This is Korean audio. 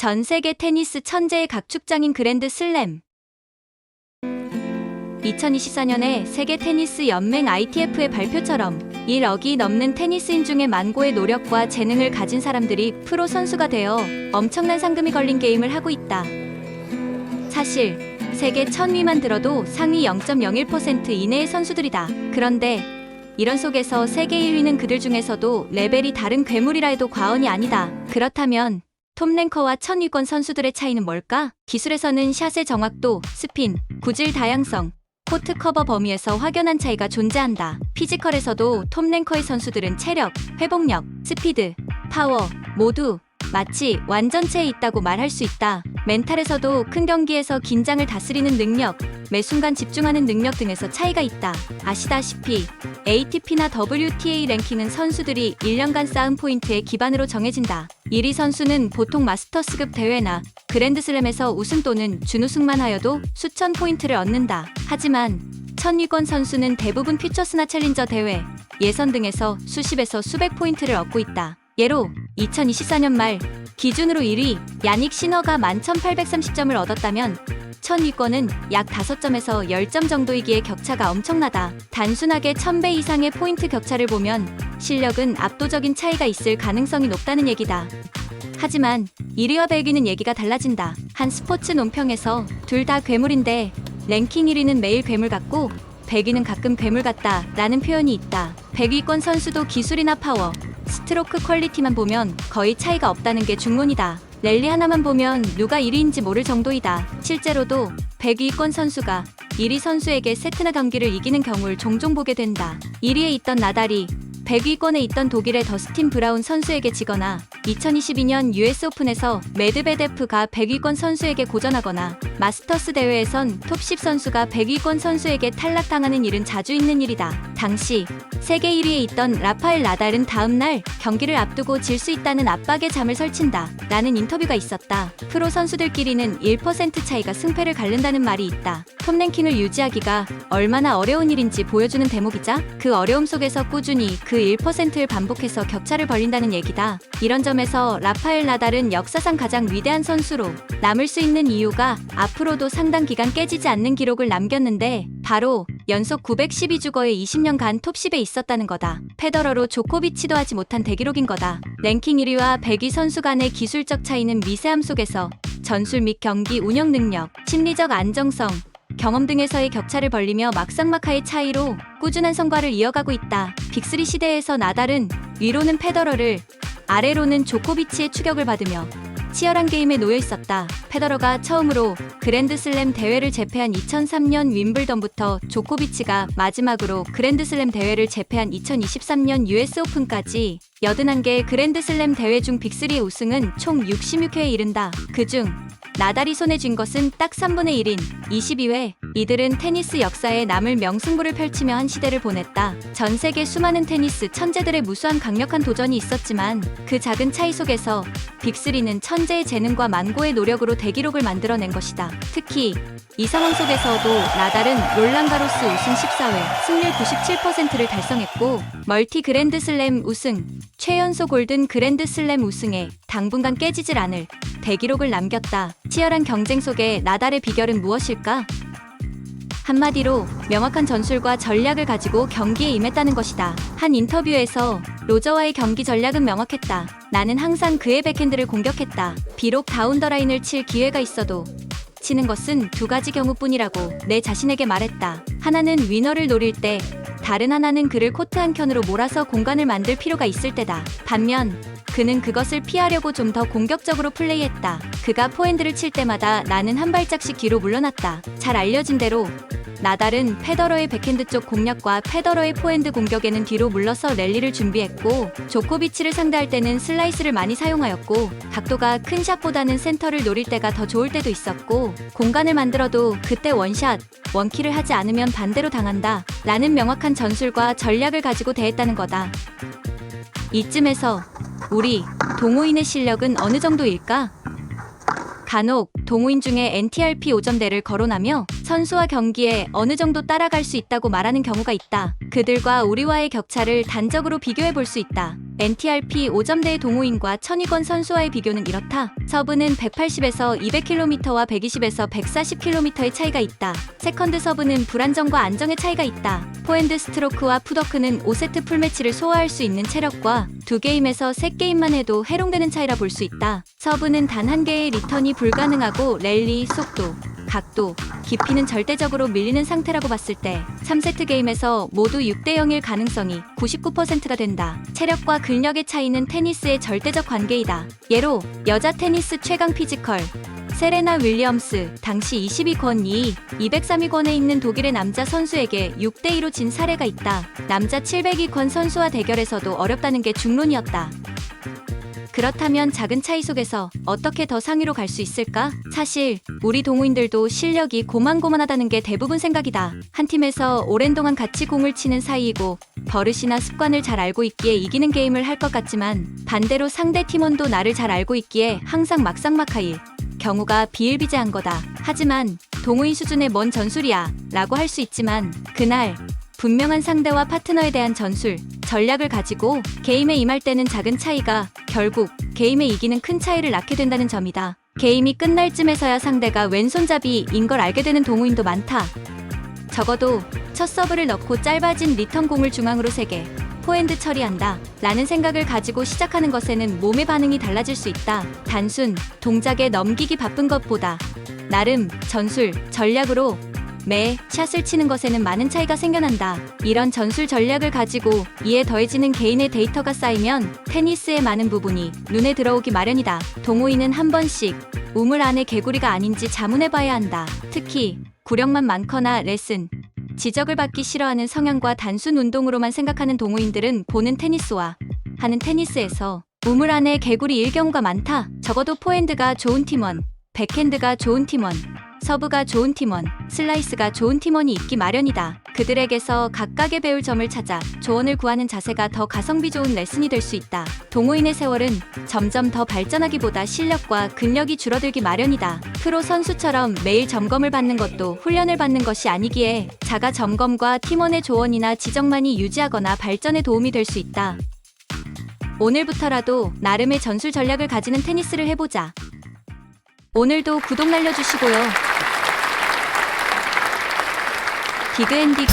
전 세계 테니스 천재의 각축장인 그랜드 슬램. 2024년에 세계 테니스 연맹 ITF의 발표처럼 1억이 넘는 테니스인 중에 만고의 노력과 재능을 가진 사람들이 프로 선수가 되어 엄청난 상금이 걸린 게임을 하고 있다. 사실 세계 1000위만 들어도 상위 0.01% 이내의 선수들이다. 그런데 이런 속에서 세계 1위는 그들 중에서도 레벨이 다른 괴물이라 해도 과언이 아니다. 그렇다면 톱랭커와 1000위권 선수들의 차이는 뭘까? 기술에서는 샷의 정확도, 스핀, 구질 다양성, 코트 커버 범위에서 확연한 차이가 존재한다. 피지컬에서도 톱랭커의 선수들은 체력, 회복력, 스피드, 파워 모두 마치 완전체에 있다고 말할 수 있다. 멘탈에서도 큰 경기에서 긴장을 다스리는 능력, 매 순간 집중하는 능력 등에서 차이가 있다. 아시다시피 ATP나 WTA 랭킹은 선수들이 1년간 쌓은 포인트의 기반으로 정해진다. 1위 선수는 보통 마스터스급 대회나 그랜드슬램에서 우승 또는 준우승만 하여도 수천 포인트를 얻는다. 하지만 1000위권 선수는 대부분 퓨처스나 챌린저 대회, 예선 등에서 수십에서 수백 포인트를 얻고 있다. 예로 2024년 말 기준으로 1위 야닉 시너가 11,830점을 얻었다면 1000위권은 약 5점에서 10점 정도이기에 격차가 엄청나다. 단순하게 1000배 이상의 포인트 격차를 보면 실력은 압도적인 차이가 있을 가능성이 높다는 얘기다. 하지만 1위와 100위는 얘기가 달라진다. 한 스포츠 논평에서 둘 다 괴물인데 랭킹 1위는 매일 괴물 같고 100위는 가끔 괴물 같다 라는 표현이 있다. 100위권 선수도 기술이나 파워, 스트로크 퀄리티만 보면 거의 차이가 없다는 게 중론이다. 랠리 하나만 보면 누가 1위인지 모를 정도이다. 실제로도 100위권 선수가 1위 선수에게 세트나 경기를 이기는 경우를 종종 보게 된다. 1위에 있던 나달이 100위권에 있던 독일의 더스틴 브라운 선수에게 지거나 2022년 US 오픈에서 메드베데프가 100위권 선수에게 고전하거나 마스터스 대회에선 톱10 선수가 100위권 선수에게 탈락당하는 일은 자주 있는 일이다. 당시 세계 1위에 있던 라파엘 나달은 다음날 경기를 앞두고 질 수 있다는 압박에 잠을 설친다 라는 인터뷰가 있었다. 프로 선수들끼리는 1% 차이가 승패를 가른다는 말이 있다. 톱랭킹을 유지하기가 얼마나 어려운 일인지 보여주는 대목이자 그 어려움 속에서 꾸준히 그 1%를 반복해서 격차를 벌린다는 얘기다. 이런 점에서 라파엘 나달은 역사상 가장 위대한 선수로 남을 수 있는 이유가 앞으로도 상당 기간 깨지지 않는 기록을 남겼는데 바로 연속 912주거의 20년간 톱10에 있었다는 거다. 페더러로 조코비치도 하지 못한 대기록인 거다. 랭킹 1위와 100위 선수 간의 기술적 차이는 미세함 속에서 전술 및 경기 운영 능력, 심리적 안정성, 경험 등에서의 격차를 벌리며 막상막하의 차이로 꾸준한 성과를 이어가고 있다. 빅3 시대에서 나달은 위로는 페더러를, 아래로는 조코비치의 추격을 받으며 치열한 게임에 놓여 있었다. 페더러가 처음으로 그랜드슬램 대회를 제패한 2003년 윈블던부터 조코비치가 마지막으로 그랜드슬램 대회를 제패한 2023년 US 오픈까지 81개 그랜드슬램 대회 중 빅3의 우승은 총 66회에 이른다. 그중 나달이 손에 쥔 것은 딱 3분의 1인 22회. 이들은 테니스 역사에 남을 명승부를 펼치며 한 시대를 보냈다. 전 세계 수많은 테니스 천재들의 무수한 강력한 도전이 있었지만 그 작은 차이 속에서 빅3는 천재의 재능과 만고의 노력으로 대기록을 만들어낸 것이다. 특히 이 상황 속에서도 나달은 롤랑가로스 우승 14회, 승률 97%를 달성했고 멀티 그랜드슬램 우승, 최연소 골든 그랜드슬램 우승에 당분간 깨지질 않을 대기록을 남겼다. 치열한 경쟁 속에 나달의 비결은 무엇일까? 한마디로 명확한 전술과 전략을 가지고 경기에 임했다는 것이다. 한 인터뷰에서 로저와의 경기 전략은 명확했다. 나는 항상 그의 백핸드를 공격했다. 비록 다운더라인을 칠 기회가 있어도 치는 것은 두 가지 경우뿐이라고 내 자신에게 말했다. 하나는 위너를 노릴 때, 다른 하나는 그를 코트 한켠으로 몰아서 공간을 만들 필요가 있을 때다. 반면 그는 그것을 피하려고 좀 더 공격적으로 플레이했다. 그가 포핸드를 칠 때마다 나는 한 발짝씩 뒤로 물러났다. 잘 알려진 대로 나달은 페더러의 백핸드 쪽 공략과 페더러의 포핸드 공격에는 뒤로 물러서 랠리를 준비했고 조코비치를 상대할 때는 슬라이스를 많이 사용하였고 각도가 큰 샷보다는 센터를 노릴 때가 더 좋을 때도 있었고 공간을 만들어도 그때 원샷, 원킬을 하지 않으면 반대로 당한다 라는 명확한 전술과 전략을 가지고 대했다는 거다. 이쯤에서 우리 동호인의 실력은 어느 정도일까? 간혹 동호인 중에 NTRP 5점대를 거론하며 선수와 경기에 어느 정도 따라갈 수 있다고 말하는 경우가 있다. 그들과 우리와의 격차를 단적으로 비교해 볼 수 있다. NTRP 5점대의 동호인과 천위권 선수와의 비교는 이렇다. 서브는 180에서 200km와 120에서 140km의 차이가 있다. 세컨드 서브는 불안정과 안정의 차이가 있다. 포핸드 스트로크와 풋워크는 5세트 풀매치를 소화할 수 있는 체력과 2게임에서 3게임만 해도 해롱되는 차이라 볼 수 있다. 서브는 단 한 개의 리턴이 불가능하고 랠리, 속도, 각도, 깊이는 절대적으로 밀리는 상태라고 봤을 때 3세트 게임에서 모두 6대0일 가능성이 99%가 된다. 체력과 근력의 차이는 테니스의 절대적 관계이다. 예로 여자 테니스 최강 피지컬 세레나 윌리엄스 당시 22권 2위, 203위권에 있는 독일의 남자 선수에게 6대2로 진 사례가 있다. 남자 702권 선수와 대결에서도 어렵다는 게 중론이었다. 그렇다면 작은 차이 속에서 어떻게 더 상위로 갈 수 있을까? 사실 우리 동호인들도 실력이 고만고만하다는 게 대부분 생각이다. 한 팀에서 오랜 동안 같이 공을 치는 사이이고 버릇이나 습관을 잘 알고 있기에 이기는 게임을 할 것 같지만 반대로 상대 팀원도 나를 잘 알고 있기에 항상 막상막하일 경우가 비일비재한 거다. 하지만 동호인 수준의 뭔 전술이야 라고 할 수 있지만 그날 분명한 상대와 파트너에 대한 전술, 전략을 가지고 게임에 임할 때는 작은 차이가 결국 게임에 이기는 큰 차이를 낳게 된다는 점이다. 게임이 끝날 쯤에서야 상대가 왼손잡이인 걸 알게 되는 동호인도 많다. 적어도 첫 서브를 넣고 짧아진 리턴 공을 중앙으로 3개, 포핸드 처리한다 라는 생각을 가지고 시작하는 것에는 몸의 반응이 달라질 수 있다. 단순 동작에 넘기기 바쁜 것보다 나름 전술, 전략으로 매 샷을 치는 것에는 많은 차이가 생겨난다. 이런 전술 전략을 가지고 이에 더해지는 개인의 데이터가 쌓이면 테니스의 많은 부분이 눈에 들어오기 마련이다. 동호인은 한 번씩 우물 안의 개구리가 아닌지 자문해봐야 한다. 특히 구력만 많거나 레슨, 지적을 받기 싫어하는 성향과 단순 운동으로만 생각하는 동호인들은 보는 테니스와 하는 테니스에서 우물 안의 개구리일 경우가 많다. 적어도 포핸드가 좋은 팀원, 백핸드가 좋은 팀원, 서브가 좋은 팀원, 슬라이스가 좋은 팀원이 있기 마련이다. 그들에게서 각각의 배울 점을 찾아 조언을 구하는 자세가 더 가성비 좋은 레슨이 될 수 있다. 동호인의 세월은 점점 더 발전하기보다 실력과 근력이 줄어들기 마련이다. 프로 선수처럼 매일 점검을 받는 것도 훈련을 받는 것이 아니기에 자가 점검과 팀원의 조언이나 지적만이 유지하거나 발전에 도움이 될 수 있다. 오늘부터라도 나름의 전술 전략을 가지는 테니스를 해보자. 오늘도 구독 날려주시고요. 디그앤디그